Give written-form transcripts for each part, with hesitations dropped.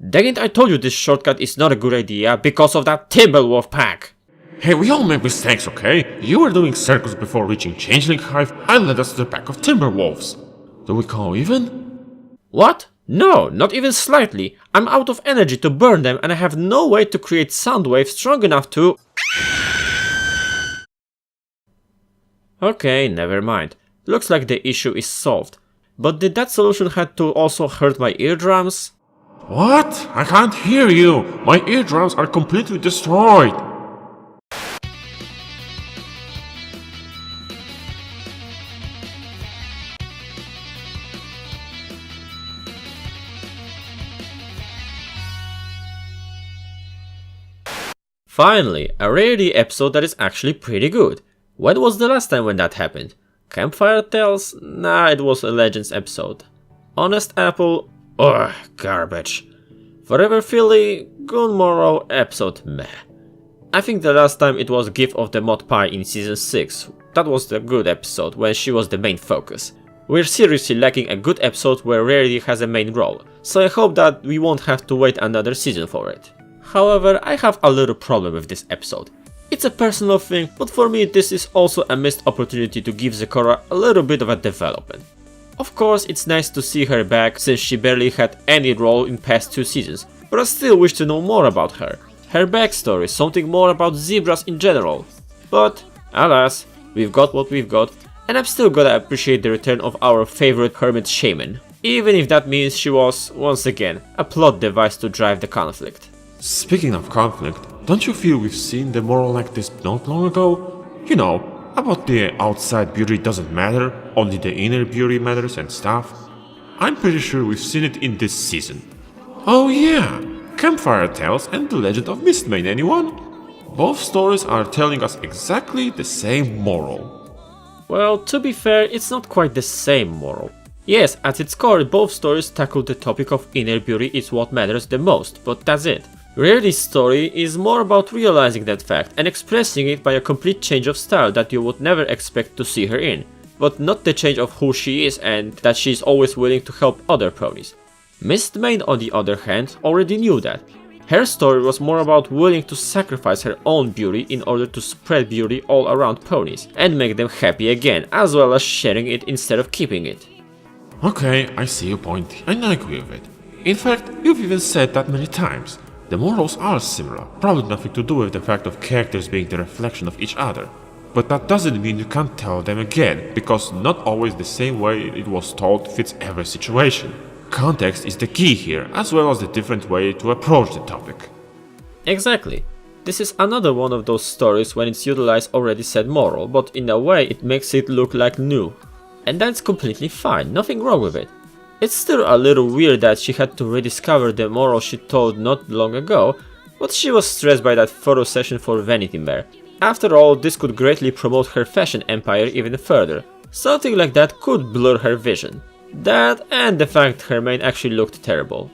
Dang it, I told you this shortcut is not a good idea because of that Timberwolf pack. Hey, we all make mistakes, okay? You were doing circles before reaching Changeling Hive, I led us to the pack of Timberwolves. Do we call even? What? No, not even slightly. I'm out of energy to burn them and I have no way to create sound waves strong enough to... Okay, never mind. Looks like the issue is solved. But did that solution have to also hurt my eardrums? What? I can't hear you! My eardrums are completely destroyed! Finally, a rarity episode that is actually pretty good. When was the last time when that happened? Campfire Tales? Nah, it was a Legends episode. Honest Apple? Ugh, garbage. Forever Philly? Good Morrow episode? Meh. I think the last time it was Gift of the Mod Pie in Season 6. That was the good episode when she was the main focus. We're seriously lacking a good episode where Rarity has a main role, so I hope that we won't have to wait another season for it. However, I have a little problem with this episode. It's a personal thing, but for me this is also a missed opportunity to give Zecora a little bit of a development. Of course, it's nice to see her back since she barely had any role in past 2 seasons, but I still wish to know more about her. Her backstory, something more about zebras in general. But, alas, we've got what we've got, and I'm still gonna appreciate the return of our favorite hermit shaman. Even if that means she was, once again, a plot device to drive the conflict. Speaking of conflict, don't you feel we've seen the moral like this not long ago? You know, about the outside beauty doesn't matter, only the inner beauty matters and stuff. I'm pretty sure we've seen it in this season. Oh yeah, Campfire Tales and The Legend of Mistmane, anyone? Both stories are telling us exactly the same moral. Well, to be fair, it's not quite the same moral. Yes, at its core, both stories tackle the topic of inner beauty is what matters the most, but that's it. Rarity's story is more about realizing that fact and expressing it by a complete change of style that you would never expect to see her in, but not the change of who she is and that she is always willing to help other ponies. Mistmane, on the other hand, already knew that. Her story was more about willing to sacrifice her own beauty in order to spread beauty all around ponies and make them happy again, as well as sharing it instead of keeping it. Okay, I see your point, and I agree with it. In fact, you've even said that many times. The morals are similar, probably nothing to do with the fact of characters being the reflection of each other. But that doesn't mean you can't tell them again, because not always the same way it was told fits every situation. Context is the key here, as well as the different way to approach the topic. Exactly. This is another one of those stories when it's utilized already said moral, but in a way it makes it look like new. And that's completely fine, nothing wrong with it. It's still a little weird that she had to rediscover the moral she told not long ago, but she was stressed by that photo session for Vanity Fair. After all, this could greatly promote her fashion empire even further. Something like that could blur her vision. That and the fact her mane actually looked terrible.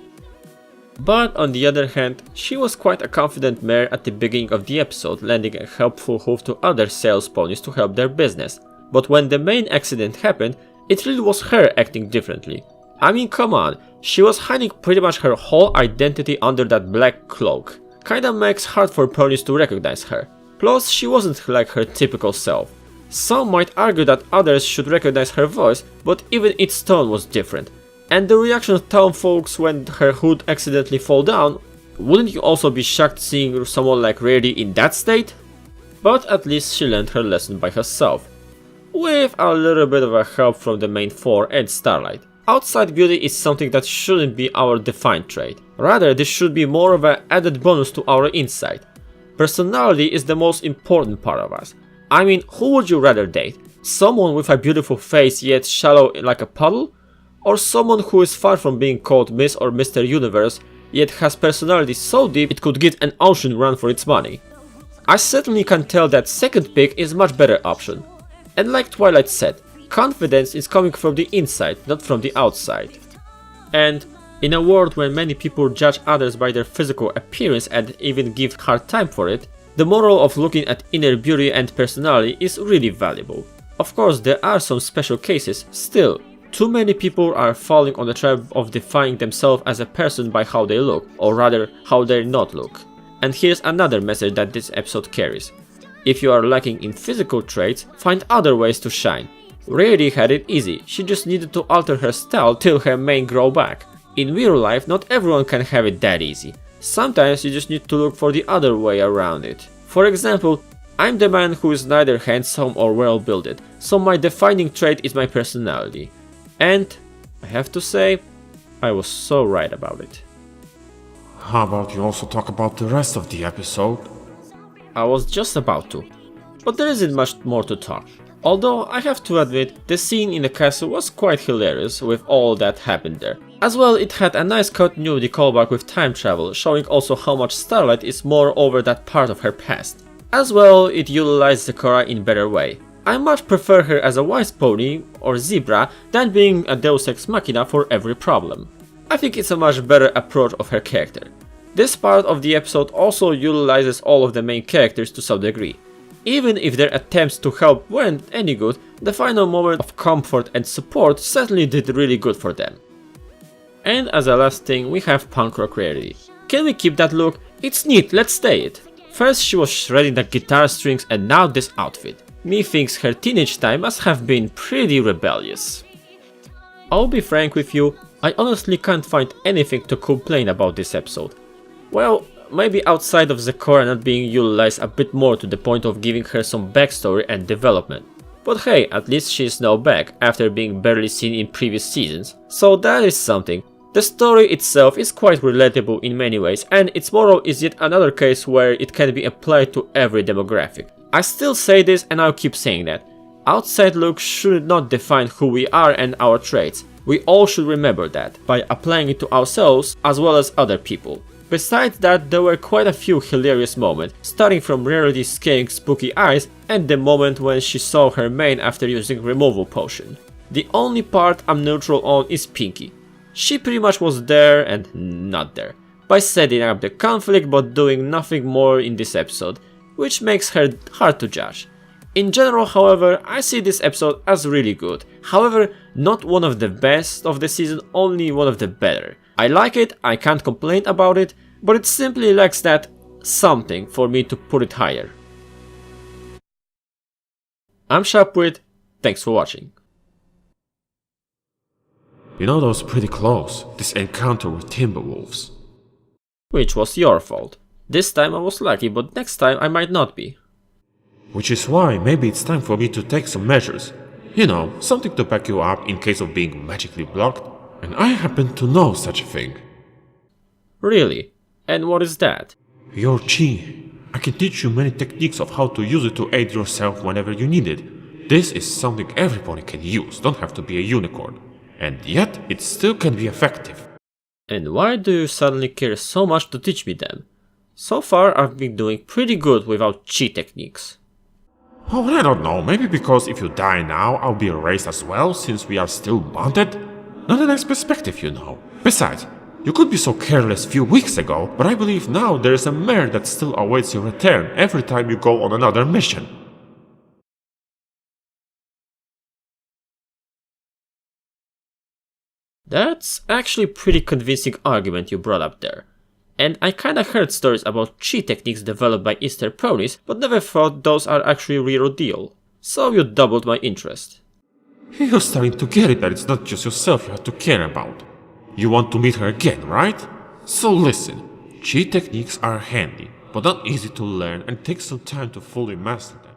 But on the other hand, she was quite a confident mare at the beginning of the episode, lending a helpful hoof to other sales ponies to help their business. But when the main accident happened, it really was her acting differently. I mean, come on, she was hiding pretty much her whole identity under that black cloak. Kinda makes hard for ponies to recognize her. Plus, she wasn't like her typical self. Some might argue that others should recognize her voice, but even its tone was different. And the reaction of town folks when her hood accidentally fall down, wouldn't you also be shocked seeing someone like Rarity in that state? But at least she learned her lesson by herself. With a little bit of a help from the main 4 and Starlight. Outside beauty is something that shouldn't be our defined trait. Rather, this should be more of an added bonus to our inside. Personality is the most important part of us. I mean, who would you rather date? Someone with a beautiful face yet shallow like a puddle? Or someone who is far from being called Miss or Mr. Universe, yet has personality so deep it could get an ocean run for its money? I certainly can tell that second pick is much better option. And like Twilight said, confidence is coming from the inside, not from the outside. And in a world where many people judge others by their physical appearance and even give hard time for it, the moral of looking at inner beauty and personality is really valuable. Of course, there are some special cases, still, Too many people are falling on the trap of defining themselves as a person by how they look, or rather, how they not look. And here's another message that this episode carries. If you are lacking in physical traits, find other ways to shine. Riri had it easy, she just needed to alter her style till her mane grow back. In real life, not everyone can have it that easy. Sometimes you just need to look for the other way around it. For example, I'm the man who is neither handsome or well built, so my defining trait is my personality. And I have to say, I was so right about it. How about you also talk about the rest of the episode? I was just about to, but there isn't much more to talk. Although I have to admit, the scene in the castle was quite hilarious with all that happened there. As well, it had a nice continuity callback with time travel, showing also how much Starlight is more over that part of her past. As well, it utilized Zecora in better way. I much prefer her as a wise pony or zebra than being a deus ex machina for every problem. I think it's a much better approach of her character. This part of the episode also utilizes all of the main characters to some degree. Even if their attempts to help weren't any good, the final moment of comfort and support certainly did really good for them. And as a last thing, we have punk rock Rarity. Can we keep that look? It's neat, let's stay it. First she was shredding the guitar strings and now this outfit. Me thinks her teenage time must have been pretty rebellious. I'll be frank with you, I honestly can't find anything to complain about this episode. Well, maybe outside of Zecora not being utilized a bit more to the point of giving her some backstory and development. But hey, at least she is now back after being barely seen in previous seasons, so that is something. The story itself is quite relatable in many ways, and its moral is yet another case where it can be applied to every demographic. I still say this and I'll keep saying that. Outside looks should not define who we are and our traits. We all should remember that, by applying it to ourselves as well as other people. Besides that, there were quite a few hilarious moments, starting from Rarity scaring spooky eyes and the moment when she saw her mane after using removal potion. The only part I'm neutral on is Pinky. She pretty much was there and not there, by setting up the conflict but doing nothing more in this episode, which makes her hard to judge. In general, however, I see this episode as really good, however, not one of the best of the season, only one of the better. I like it, I can't complain about it, but it simply lacks that something for me to put it higher. I'm Sharpwit, thanks for watching. You know, that was pretty close, this encounter with Timberwolves. Which was your fault. This time I was lucky, but next time I might not be. Which is why maybe it's time for me to take some measures. You know, something to back you up in case of being magically blocked. And I happen to know such a thing. Really? And what is that? Your chi. I can teach you many techniques of how to use it to aid yourself whenever you need it. This is something everybody can use, don't have to be a unicorn. And yet, it still can be effective. And why do you suddenly care so much to teach me them? So far I've been doing pretty good without chi techniques. Oh, I don't know, maybe because if you die now, I'll be erased as well, since we are still bonded? Not a nice perspective, you know. Besides, you could be so careless few weeks ago, but I believe now there is a mare that still awaits your return every time you go on another mission. That's actually a pretty convincing argument you brought up there. And I kinda heard stories about chi techniques developed by Easter ponies, but never thought those are actually real deal. So you doubled my interest. You're starting to get it that it's not just yourself you have to care about. You want to meet her again, right? So listen, chi techniques are handy, but not easy to learn and take some time to fully master them.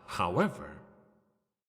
However,